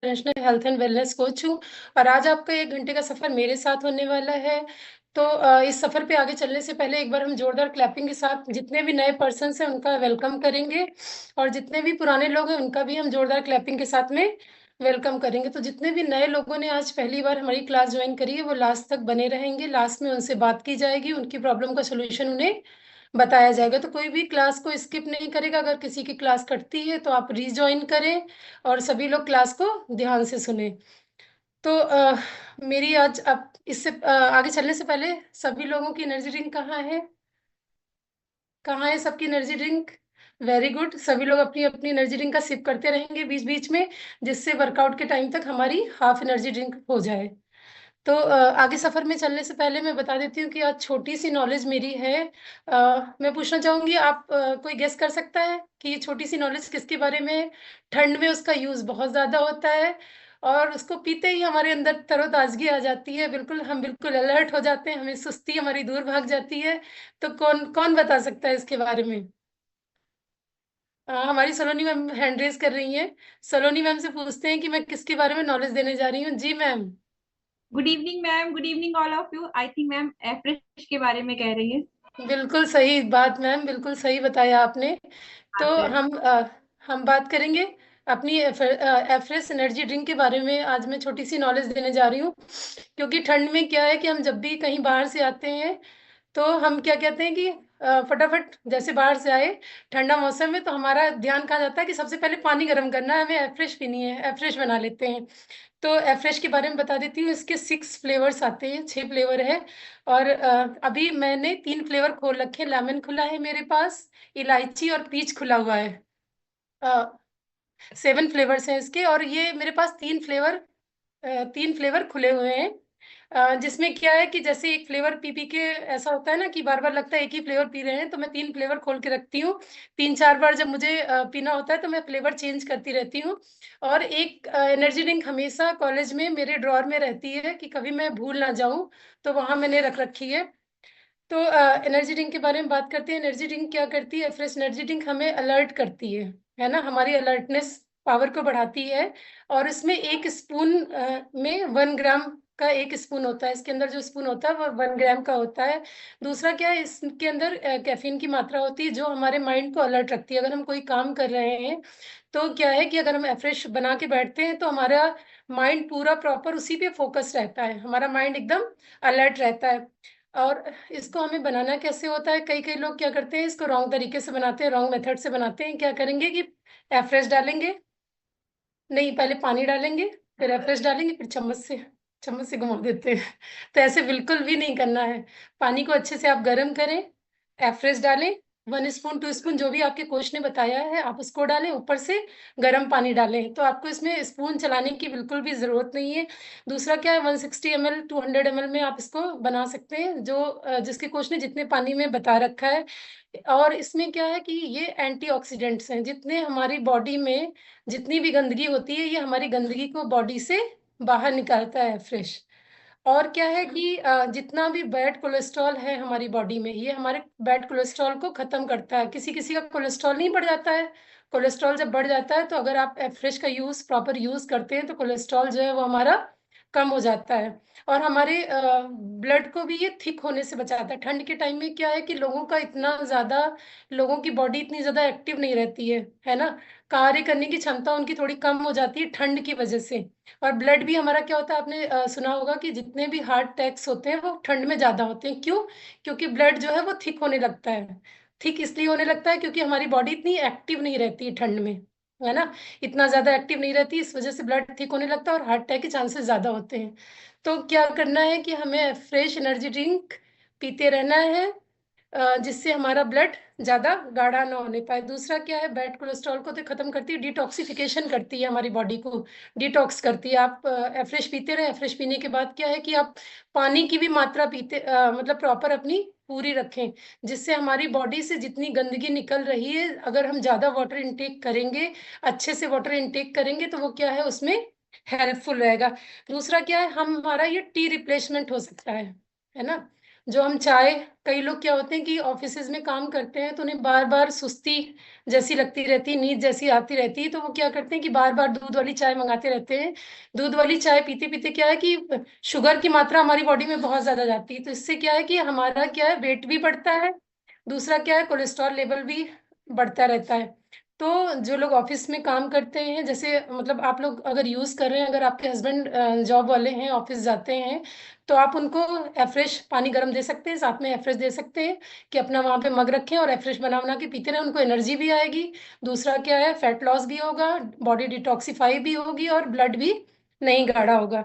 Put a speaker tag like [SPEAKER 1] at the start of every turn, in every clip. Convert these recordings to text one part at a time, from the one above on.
[SPEAKER 1] International health and wellness coach हूँ और आज आपका 1 घंटे का सफर मेरे साथ होने वाला है। तो इस सफर पे आगे चलने से पहले एक बार हम जोरदार क्लैपिंग के साथ जितने भी नए पर्सन हैं उनका वेलकम करेंगे और जितने भी पुराने लोग हैं उनका भी हम जोरदार क्लैपिंग के साथ में वेलकम करेंगे। तो जितने भी नए लोगों ने आज पहली बार हमारी क्लास ज्वाइन करी है वो लास्ट तक बने रहेंगे। लास्ट में उनसे बात की जाएगी, उनकी प्रॉब्लम का सोल्यूशन उन्हें बताया जाएगा। तो कोई भी क्लास को स्किप नहीं करेगा। अगर किसी की क्लास कटती है तो आप रीजॉइन करें और सभी लोग क्लास को ध्यान से सुने। तो मेरी आज अब इससे आगे चलने से पहले सभी लोगों की एनर्जी ड्रिंक कहाँ है? कहाँ है सबकी एनर्जी ड्रिंक? Very good. सभी लोग अपनी अपनी एनर्जी ड्रिंक का सिप करते रहेंगे बीच बीच में, जिससे वर्कआउट के टाइम तक हमारी हाफ एनर्जी ड्रिंक हो जाए। तो आगे सफर में चलने से पहले मैं बता देती हूँ कि आज छोटी सी नॉलेज मेरी है। मैं पूछना चाहूंगी, आप कोई गेस कर सकता है कि ये छोटी सी नॉलेज किसके बारे में है? ठंड में उसका यूज बहुत ज्यादा होता है और उसको पीते ही हमारे अंदर तरोताजगी आ जाती है, बिल्कुल हम बिल्कुल अलर्ट हो जाते हैं, हमें सुस्ती हमारी दूर भाग जाती है। तो कौन कौन बता सकता है इसके बारे में? हमारी सलोनी मैम हैंड रेज कर रही हैं। सलोनी मैम से पूछते हैं कि मैं किसके बारे में नॉलेज देने जा रही हूँ। जी ma'am.
[SPEAKER 2] Good evening ma'am. Good evening all of you. I think ma'am afresh के बारे में कह रही है।
[SPEAKER 1] बिल्कुल सही बात मैम, बिल्कुल सही बताया आपने। तो
[SPEAKER 2] हाँ सर।
[SPEAKER 1] हम बात करेंगे अपनी एफरेस एनर्जी ड्रिंक के बारे में। आज मैं छोटी सी नॉलेज देने जा रही हूँ, क्योंकि ठंड में क्या है कि हम जब भी कहीं बाहर से आते हैं तो हम क्या कहते हैं कि फटाफट जैसे बाहर से आए, ठंडा मौसम है तो हमारा ध्यान कहाँ जाता है कि सबसे पहले पानी गर्म करना है, हमें एफ्रेश पीनी है, एफ्रेश बना लेते हैं। तो एफ्रेश के बारे में बता देती हूँ। इसके 6 फ्लेवर्स आते हैं, 6 फ्लेवर है। और अभी मैंने 3 फ्लेवर खोल रखे। लेमन खुला है मेरे पास, इलायची और पीच खुला हुआ है। 7 फ्लेवर्स हैं इसके, और ये मेरे पास 3 फ्लेवर खुले हुए हैं। जिसमें क्या है कि जैसे एक फ्लेवर पी पी के ऐसा होता है ना कि बार बार लगता है एक ही फ्लेवर पी रहे हैं, तो मैं 3 फ्लेवर खोल के रखती हूँ। 3-4 बार जब मुझे पीना होता है तो मैं फ्लेवर चेंज करती रहती हूँ। और एक एनर्जी ड्रिंक हमेशा कॉलेज में मेरे ड्रॉर में रहती है कि कभी मैं भूल ना जाऊं, तो वहां मैंने रख रखी है। तो एनर्जी ड्रिंक के बारे में बात करते हैं। एनर्जी ड्रिंक क्या करती है? फ्रेश एनर्जी ड्रिंक हमें अलर्ट करती है ना, हमारी अलर्टनेस पावर को बढ़ाती है। और इसमें 1 स्पून में 1 ग्राम का 1 स्पून होता है। इसके अंदर जो स्पून होता है वो 1 ग्राम का होता है। दूसरा क्या है, इसके अंदर कैफीन की मात्रा होती है जो हमारे माइंड को अलर्ट रखती है। अगर हम कोई काम कर रहे हैं तो क्या है कि अगर हम फ्रेश बना के बैठते हैं तो हमारा माइंड पूरा प्रॉपर उसी पे फोकस रहता है, हमारा माइंड एकदम अलर्ट रहता है। और इसको हमें बनाना कैसे होता है? कई कई लोग क्या करते हैं, इसको रॉन्ग तरीके से बनाते हैं, रॉन्ग मेथड से बनाते हैं। क्या करेंगे कि एफ्रेश डालेंगे, नहीं पहले पानी डालेंगे, फिर एफ्रेश डालेंगे, फिर चम्मच से घुमा देते हैं। तो ऐसे बिल्कुल भी नहीं करना है। पानी को अच्छे से आप गर्म करें, एफ्रेश डालें, 1 स्पून 2 स्पून जो भी आपके कोच ने बताया है आप उसको डालें, ऊपर से गर्म पानी डालें। तो आपको इसमें स्पून चलाने की बिल्कुल भी जरूरत नहीं है। दूसरा क्या है, 160 ml 200 ml में आप इसको बना सकते हैं, जो जिसके कोच ने जितने पानी में बता रखा है। और इसमें क्या है कि ये एंटीऑक्सीडेंट्स हैं, जितने हमारी बॉडी में जितनी भी गंदगी होती है ये हमारी गंदगी को बॉडी से बाहर निकालता है फ्रेश। और क्या है कि जितना भी बैड कोलेस्ट्रॉल है हमारी बॉडी में, ये हमारे बैड कोलेस्ट्रॉल को खत्म करता है। किसी किसी का कोलेस्ट्रॉल नहीं बढ़ जाता है। कोलेस्ट्रॉल जब बढ़ जाता है तो अगर आप फ्रेश का यूज प्रॉपर यूज करते हैं तो कोलेस्ट्रॉल जो है वो हमारा कम हो जाता है। और हमारे ब्लड को भी ये थिक होने से बचाता है। ठंड के टाइम में क्या है कि लोगों की बॉडी इतनी ज्यादा एक्टिव नहीं रहती है ना। कार्य करने की क्षमता उनकी थोड़ी कम हो जाती है ठंड की वजह से। और ब्लड भी हमारा क्या होता है, आपने सुना होगा कि जितने भी हार्ट अटैक्स होते हैं वो ठंड में ज्यादा होते हैं। क्यों? क्योंकि ब्लड जो है वो थिक होने लगता है। थिक इसलिए होने लगता है क्योंकि हमारी बॉडी इतनी एक्टिव नहीं रहती है ठंड में, है ना। इतना ज्यादा एक्टिव नहीं रहती, इस वजह से ब्लड थिक होने लगता है और हार्ट अटैक के चांसेस ज्यादा होते हैं। तो क्या करना है कि हमें फ्रेश एनर्जी ड्रिंक पीते रहना है, जिससे हमारा ब्लड ज्यादा गाढ़ा ना होने पाए। दूसरा क्या है, बैड कोलेस्ट्रॉल को तो खत्म करती है, डिटॉक्सिफिकेशन करती है हमारी बॉडी को, डिटॉक्स करती है। आप एफ्रेश पीते रहे, एफ्रेश पीने के बाद क्या है कि आप पानी की भी मात्रा मतलब प्रॉपर अपनी पूरी रखें, जिससे हमारी बॉडी से जितनी गंदगी निकल रही है, अगर हम ज्यादा वाटर इनटेक करेंगे, अच्छे से वाटर इनटेक करेंगे तो वो क्या है उसमें हेल्पफुल रहेगा। दूसरा क्या है, हमारा ये टी रिप्लेसमेंट हो सकता है ना। जो हम चाय, कई लोग क्या होते हैं कि ऑफिसेज में काम करते हैं तो उन्हें बार-बार सुस्ती जैसी लगती रहती है, नींद जैसी आती रहती है, तो वो क्या करते हैं कि बार-बार दूध वाली चाय मंगाते रहते हैं। दूध वाली चाय पीते-पीते क्या है कि शुगर की मात्रा हमारी बॉडी में बहुत ज़्यादा जाती है, तो इससे क्या है कि हमारा क्या है, वेट भी बढ़ता है, दूसरा क्या है, कोलेस्ट्रॉल लेवल भी बढ़ता रहता है। तो जो लोग ऑफिस में काम करते हैं, जैसे मतलब आप लोग अगर यूज़ कर रहे हैं, अगर आपके हस्बैंड जॉब वाले हैं, ऑफिस जाते हैं, तो आप उनको एफ्रेश पानी गरम दे सकते हैं, साथ में एफ्रेश दे सकते हैं कि अपना वहाँ पे मग रखें और एफ्रेश बना-बना के पीते रहें, उनको एनर्जी भी आएगी। दूसरा क्या है, फैट लॉस भी होगा, बॉडी डिटॉक्सिफाई भी होगी और ब्लड भी नहीं गाढ़ा होगा।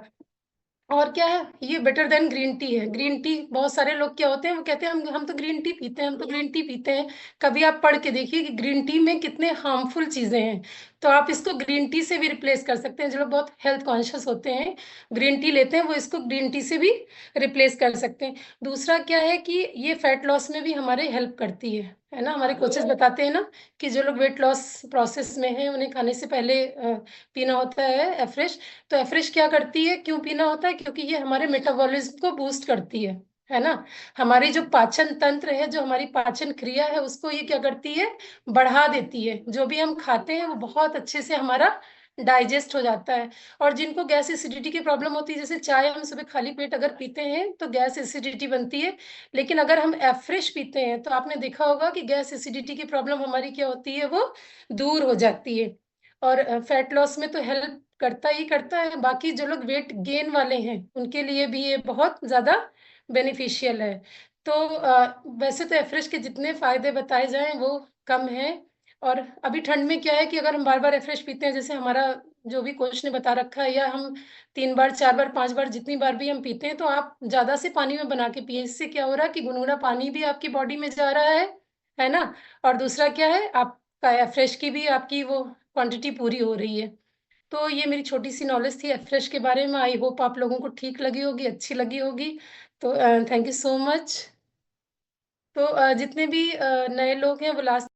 [SPEAKER 1] और क्या है, ये बेटर देन ग्रीन टी है। ग्रीन टी बहुत सारे लोग क्या होते हैं, वो कहते हैं हम तो ग्रीन टी पीते हैं, हम तो ग्रीन टी पीते हैं। कभी आप पढ़ के देखिए कि ग्रीन टी में कितने हार्मफुल चीज़ें हैं। तो आप इसको ग्रीन टी से भी रिप्लेस कर सकते हैं। जो लोग बहुत हेल्थ कॉन्शियस होते हैं, ग्रीन टी लेते हैं, वो इसको ग्रीन टी से भी रिप्लेस कर सकते हैं। दूसरा क्या है कि ये फैट लॉस में भी हमारे हेल्प करती है ना? हमारे कोचेज़ बताते हैं ना कि जो लोग वेट लॉस प्रोसेस में हैं, उन्हें खाने से पहले पीना होता है एफ्रेश। तो एफ्रेश क्या करती है, क्यों पीना होता है? क्योंकि ये हमारे मेटाबॉलिज़्म को बूस्ट करती है ना? हमारी जो पाचन तंत्र है, जो हमारी पाचन क्रिया है, उसको ये क्या करती है, बढ़ा देती है। जो भी हम खाते हैं, वो बहुत अच्छे से हमारा डाइजेस्ट हो जाता है। और जिनको गैस एसिडिटी की प्रॉब्लम होती है, जैसे चाय हम सुबह खाली पेट अगर पीते हैं, तो गैस एसिडिटी बनती है। लेकिन अगर हम एफ्रेश पीते हैं, तो आपने देखा होगा कि गैस एसिडिटी की प्रॉब्लम हमारी क्या होती है, वो दूर हो जाती है। और फैट लॉस में तो हेल्प करता ही करता है, बाकी जो लोग वेट गेन वाले हैं, उनके लिए भी ये बहुत ज़्यादा बेनिफिशियल है। तो वैसे तो एफ़रेज के जितने फ़ायदे बताए जाएँ वो कम हैं। और अभी ठंड में क्या है कि अगर हम बार-बार एफ़रेज पीते हैं, जैसे हमारा जो भी कोच ने बता रखा है, या हम 3 बार, 4 बार, 5 बार जितनी बार भी हम पीते हैं, तो आप ज़्यादा से पानी में बना के पिएँ। इससे क्या हो रहा है कि गुनगुना पानी भी आपकी बॉडी में जा रहा है ना? और दूसरा क्या है, आपका एफ़रेज की भी आपकी वो क्वांटिटी पूरी हो रही है। तो ये मेरी छोटी-सी नॉलेज थी एफ़रेश के बारे में। आई होप आप लोगों को ठीक लगी होगी, अच्छी लगी होगी। तो थैंक यू सो मच। तो जितने भी नए लोग हैं वो लास्ट